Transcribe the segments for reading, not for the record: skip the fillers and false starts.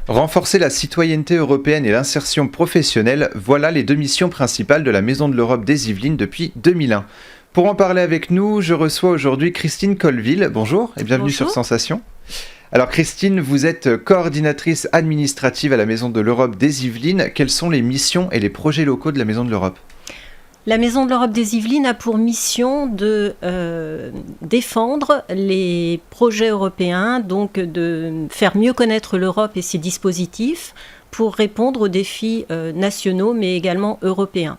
Renforcer la citoyenneté européenne et l'insertion professionnelle, voilà les deux missions principales de la Maison de l'Europe des Yvelines depuis 2001. Pour en parler avec nous, je reçois aujourd'hui Christine Colville. Bonjour et bienvenue sur Bonjour. Sensation. Alors Christine, vous êtes coordinatrice administrative à la Maison de l'Europe des Yvelines. Quelles sont les missions et les projets locaux de la Maison de l'Europe ? La Maison de l'Europe des Yvelines a pour mission de défendre les projets européens, donc de faire mieux connaître l'Europe et ses dispositifs pour répondre aux défis nationaux mais également européens.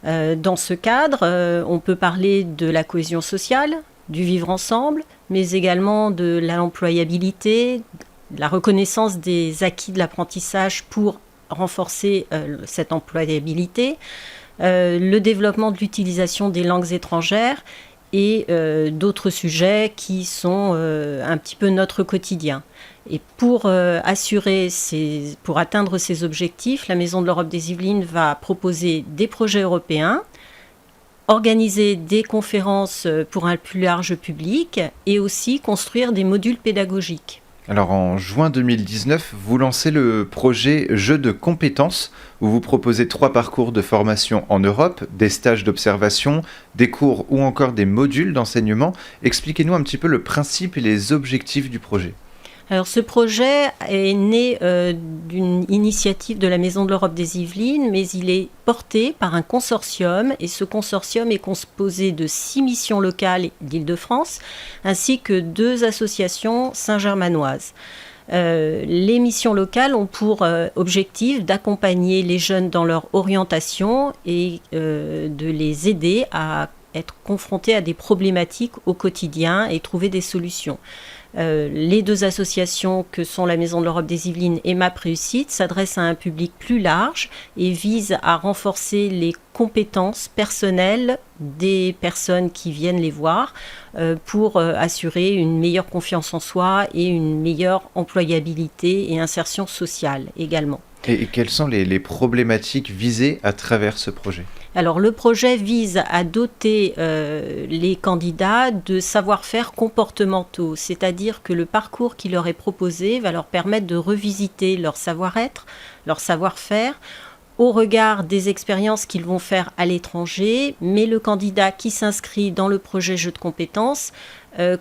Dans ce cadre, on peut parler de la cohésion sociale, du vivre ensemble, mais également de l'employabilité, de la reconnaissance des acquis de l'apprentissage pour renforcer cette employabilité, le développement de l'utilisation des langues étrangères et d'autres sujets qui sont un petit peu notre quotidien. Et pour atteindre ces objectifs, la Maison de l'Europe des Yvelines va proposer des projets européens, organiser des conférences pour un plus large public et aussi construire des modules pédagogiques. Alors en juin 2019, vous lancez le projet Jeux de compétences où vous proposez 3 parcours de formation en Europe, des stages d'observation, des cours ou encore des modules d'enseignement. Expliquez-nous un petit peu le principe et les objectifs du projet. Alors ce projet est né d'une initiative de la Maison de l'Europe des Yvelines, mais il est porté par un consortium et ce consortium est composé de 6 missions locales d'Île-de-France ainsi que 2 associations saint-germanoises. Les missions locales ont pour objectif d'accompagner les jeunes dans leur orientation et de les aider à être confrontés à des problématiques au quotidien et trouver des solutions. Les 2 associations que sont la Maison de l'Europe des Yvelines et MAP Réussite s'adressent à un public plus large et visent à renforcer les compétences personnelles des personnes qui viennent les voir pour assurer une meilleure confiance en soi et une meilleure employabilité et insertion sociale également. Et quelles sont les problématiques visées à travers ce projet ? Alors le projet vise à doter les candidats de savoir-faire comportementaux, c'est-à-dire que le parcours qui leur est proposé va leur permettre de revisiter leur savoir-être, leur savoir-faire, au regard des expériences qu'ils vont faire à l'étranger, mais le candidat qui s'inscrit dans le projet Jeux de compétences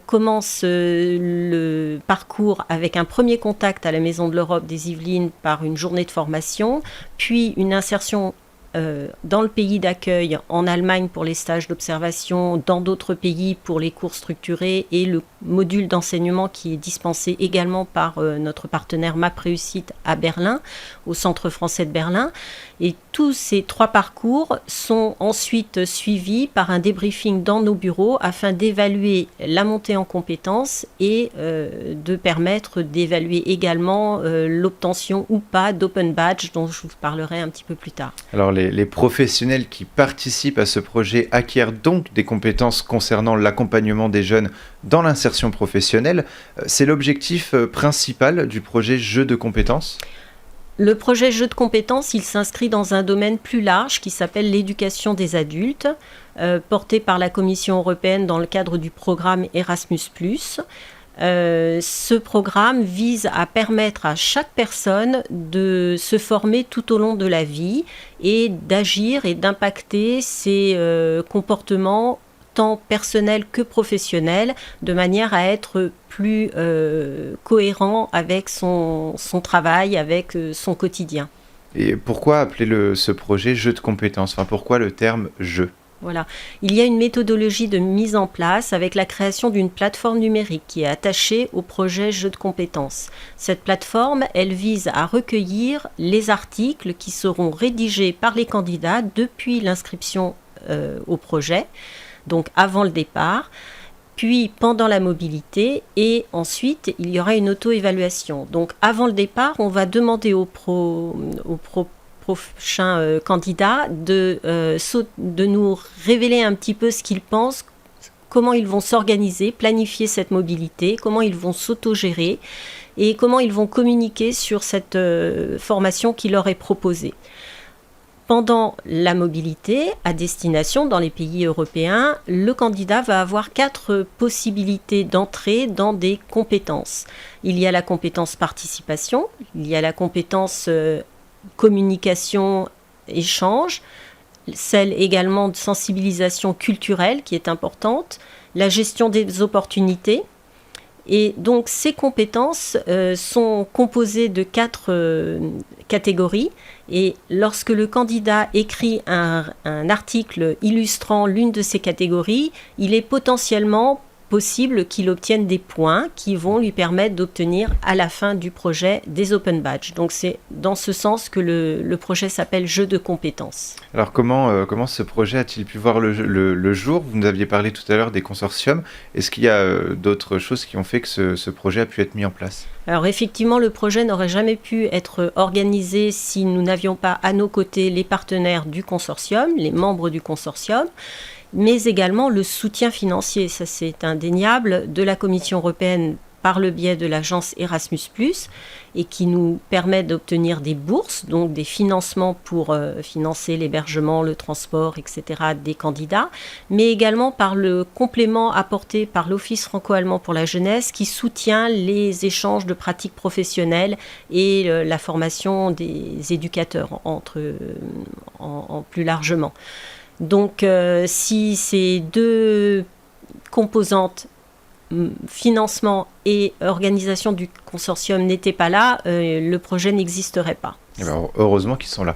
commence le parcours avec un premier contact à la Maison de l'Europe des Yvelines par une journée de formation, puis une insertion dans le pays d'accueil, en Allemagne pour les stages d'observation, dans d'autres pays pour les cours structurés et le module d'enseignement qui est dispensé également par notre partenaire MAP Réussite à Berlin, au Centre français de Berlin. Et tous ces 3 parcours sont ensuite suivis par un débriefing dans nos bureaux afin d'évaluer la montée en compétences et de permettre d'évaluer également l'obtention ou pas d'Open Badge dont je vous parlerai un petit peu plus tard. Alors les professionnels qui participent à ce projet acquièrent donc des compétences concernant l'accompagnement des jeunes dans l'insertion professionnelle. C'est l'objectif principal du projet Jeux de compétences ? Le projet Jeux de compétences, il s'inscrit dans un domaine plus large qui s'appelle l'éducation des adultes, porté par la Commission européenne dans le cadre du programme Erasmus+. Ce programme vise à permettre à chaque personne de se former tout au long de la vie et d'agir et d'impacter ses comportements tant personnels que professionnels, de manière à être plus cohérent avec son travail, avec son quotidien. Et pourquoi appeler ce projet Jeux de compétences ? Enfin, pourquoi le terme « jeu » ? Voilà. Il y a une méthodologie de mise en place avec la création d'une plateforme numérique qui est attachée au projet Jeux de compétences. Cette plateforme, elle vise à recueillir les articles qui seront rédigés par les candidats depuis l'inscription au projet, donc avant le départ, puis pendant la mobilité et ensuite il y aura une auto-évaluation. Donc avant le départ, on va demander aux prochains candidats de nous révéler un petit peu ce qu'ils pensent, comment ils vont s'organiser, planifier cette mobilité, comment ils vont s'autogérer et comment ils vont communiquer sur cette formation qui leur est proposée. pendant la mobilité à destination dans les pays européens, le candidat va avoir 4 possibilités d'entrée dans des compétences. Il y a la compétence participation, il y a la compétence communication, échange, celle également de sensibilisation culturelle qui est importante, la gestion des opportunités. Et donc ces compétences sont composées de 4 catégories, et lorsque le candidat écrit un article illustrant l'une de ces catégories, il est potentiellement possible qu'il obtienne des points qui vont lui permettre d'obtenir à la fin du projet des open badges. Donc c'est dans ce sens que le projet s'appelle Jeu de compétences. Alors comment ce projet a-t-il pu voir le jour? Vous nous aviez parlé tout à l'heure des consortiums. Est-ce qu'il y a d'autres choses qui ont fait que ce projet a pu être mis en place? Alors effectivement, le projet n'aurait jamais pu être organisé si nous n'avions pas à nos côtés les partenaires du consortium, les membres du consortium, mais également le soutien financier, ça c'est indéniable, de la Commission européenne par le biais de l'agence Erasmus+, et qui nous permet d'obtenir des bourses, donc des financements pour financer l'hébergement, le transport, etc. des candidats, mais également par le complément apporté par l'Office franco-allemand pour la jeunesse, qui soutient les échanges de pratiques professionnelles et la formation des éducateurs en plus largement. Donc si ces 2 composantes, financement et organisation du consortium, n'étaient pas là, le projet n'existerait pas. Alors, heureusement qu'ils sont là.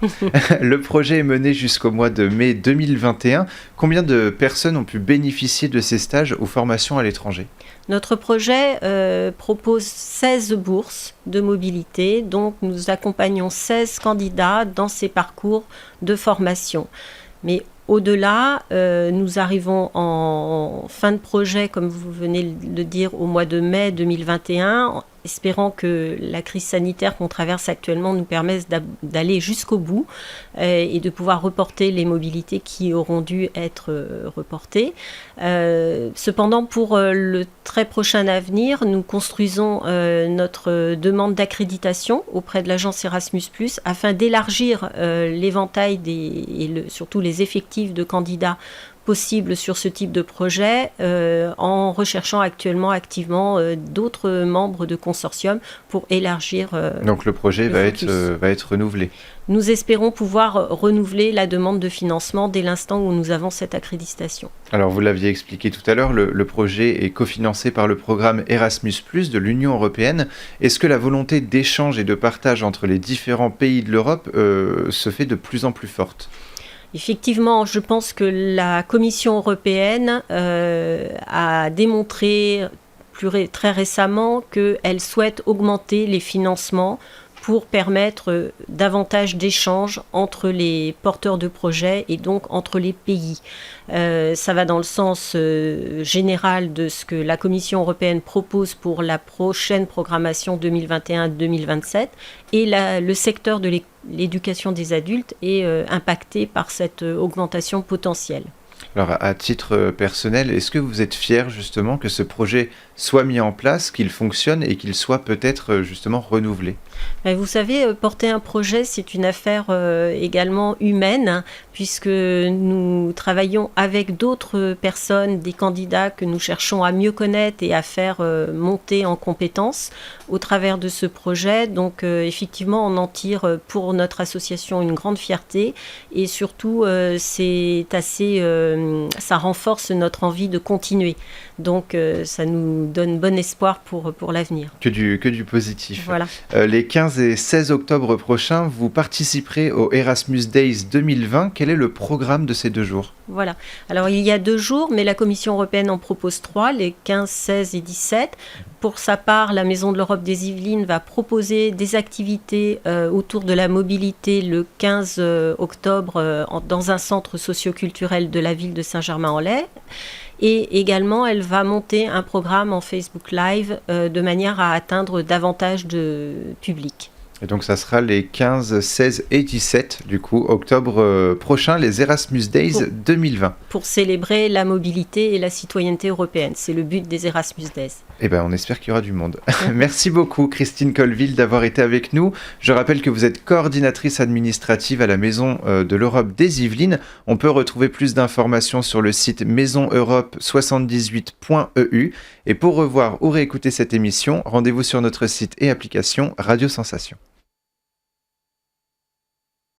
Le projet est mené jusqu'au mois de mai 2021. Combien de personnes ont pu bénéficier de ces stages ou formations à l'étranger? Notre projet propose 16 bourses de mobilité, donc nous accompagnons 16 candidats dans ces parcours de formation. Mais au-delà, nous arrivons en fin de projet, comme vous venez de le dire, au mois de mai 2021, espérant que la crise sanitaire qu'on traverse actuellement nous permette d'aller jusqu'au bout et de pouvoir reporter les mobilités qui auront dû être reportées. Cependant, pour le très prochain avenir, nous construisons notre demande d'accréditation auprès de l'agence Erasmus+, afin d'élargir l'éventail et surtout les effectifs de candidats possible sur ce type de projet, en recherchant actuellement activement d'autres membres de consortium pour élargir. Donc le projet va être renouvelé. Nous espérons pouvoir renouveler la demande de financement dès l'instant où nous avons cette accréditation. Alors vous l'aviez expliqué tout à l'heure, le projet est cofinancé par le programme Erasmus+ de l'Union européenne. Est-ce que la volonté d'échange et de partage entre les différents pays de l'Europe se fait de plus en plus forte ? Effectivement, je pense que la Commission européenne a démontré très récemment qu'elle souhaite augmenter les financements pour permettre davantage d'échanges entre les porteurs de projets et donc entre les pays. Ça va dans le sens général de ce que la Commission européenne propose pour la prochaine programmation 2021-2027, et le secteur de l'éducation des adultes est impacté par cette augmentation potentielle. Alors à titre personnel, est-ce que vous êtes fier justement que ce projet soit mis en place, qu'il fonctionne et qu'il soit peut-être justement renouvelé ? Vous savez, porter un projet, c'est une affaire également humaine, puisque nous travaillons avec d'autres personnes, des candidats que nous cherchons à mieux connaître et à faire monter en compétences au travers de ce projet. Donc effectivement, on en tire pour notre association une grande fierté, et surtout ça renforce notre envie de continuer. Donc ça nous donne bon espoir pour l'avenir. Que du positif. Voilà. Les 15 et 16 octobre prochains, vous participerez au Erasmus Days 2020. Quel est le programme de ces 2 jours ? Voilà. Alors il y a 2 jours, mais la Commission européenne en propose 3, les 15, 16 et 17. Pour sa part, la Maison de l'Europe des Yvelines va proposer des activités autour de la mobilité le 15 octobre dans un centre socio-culturel de la ville de Saint-Germain-en-Laye. Et également, elle va monter un programme en Facebook Live de manière à atteindre davantage de public. Et donc ça sera les 15, 16 et 17, du coup, octobre prochain, les Erasmus Days Pour- 2020. Pour célébrer la mobilité et la citoyenneté européenne. C'est le but des Erasmus Days. Eh ben, on espère qu'il y aura du monde. Merci beaucoup, Christine Colville, d'avoir été avec nous. Je rappelle que vous êtes coordinatrice administrative à la Maison de l'Europe des Yvelines. On peut retrouver plus d'informations sur le site maisoneurope78.eu. Et pour revoir ou réécouter cette émission, rendez-vous sur notre site et application Radio Sensation.